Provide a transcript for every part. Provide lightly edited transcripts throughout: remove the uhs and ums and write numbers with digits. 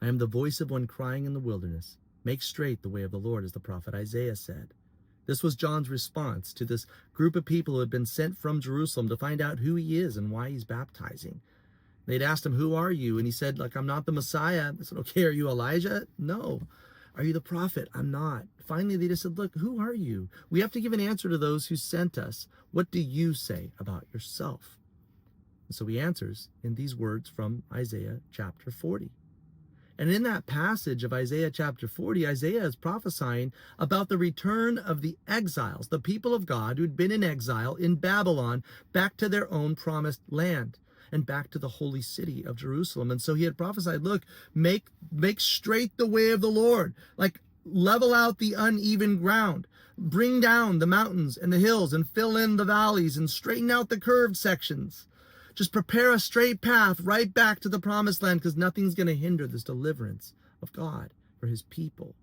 I am the voice of one crying in the wilderness, make straight the way of the Lord, as the prophet Isaiah said. This was John's response to this group of people who had been sent from Jerusalem to find out who he is and why he's baptizing. They'd asked him, who are you? And he said, I'm not the Messiah. They said, okay, are you Elijah? No. Are you the prophet? I'm not. Finally, they just said, look, who are you? We have to give an answer to those who sent us. What do you say about yourself? And so he answers in these words from Isaiah chapter 40. And in that passage of Isaiah chapter 40, Isaiah is prophesying about the return of the exiles, the people of God who'd been in exile in Babylon, back to their own promised land and back to the holy city of Jerusalem. And so he had prophesied, look, make straight the way of the Lord, like level out the uneven ground, bring down the mountains and the hills and fill in the valleys and straighten out the curved sections. Just prepare a straight path right back to the promised land, because nothing's going to hinder this deliverance of God for his people.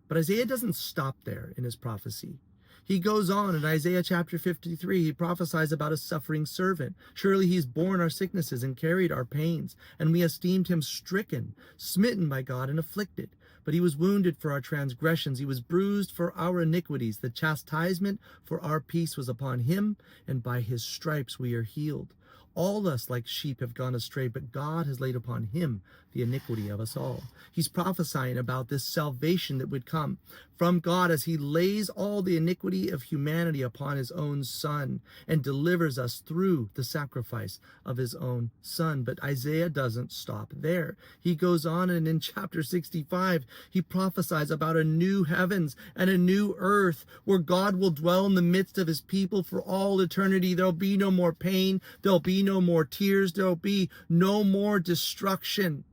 But Isaiah doesn't stop there in his prophecy. He goes on in Isaiah chapter 53. He prophesies about a suffering servant. Surely he's borne our sicknesses and carried our pains, and we esteemed him stricken, smitten by God, and afflicted. But he was wounded for our transgressions. He was bruised for our iniquities. The chastisement for our peace was upon him, and by his stripes we are healed. All us like sheep have gone astray, but God has laid upon him the iniquity of us all. He's prophesying about this salvation that would come from God as he lays all the iniquity of humanity upon his own son and delivers us through the sacrifice of his own son. But Isaiah doesn't stop there. He goes on, and in chapter 65, he prophesies about a new heavens and a new earth where God will dwell in the midst of his people for all eternity. There'll be no more pain. There'll be no more tears. There'll be no more destruction.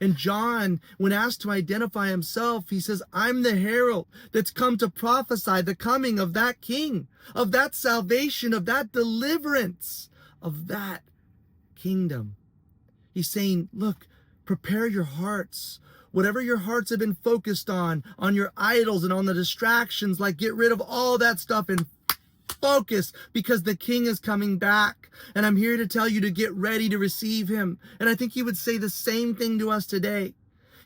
And John, when asked to identify himself, he says, I'm the herald that's come to prophesy the coming of that king, of that salvation, of that deliverance, of that kingdom. He's saying, look, prepare your hearts. Whatever your hearts have been focused on your idols and on the distractions, like get rid of all that stuff and focus, because the king is coming back. And I'm here to tell you to get ready to receive him. And I think he would say the same thing to us today.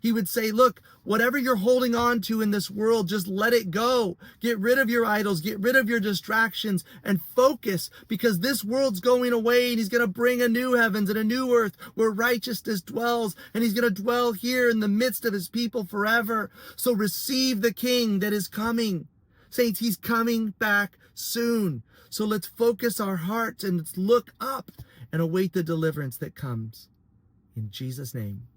He would say, look, whatever you're holding on to in this world, just let it go. Get rid of your idols, get rid of your distractions, and focus, because this world's going away, and he's going to bring a new heavens and a new earth where righteousness dwells, and he's going to dwell here in the midst of his people forever. So receive the king that is coming. Saints, he's coming back soon. So let's focus our hearts and let's look up and await the deliverance that comes. In Jesus' name.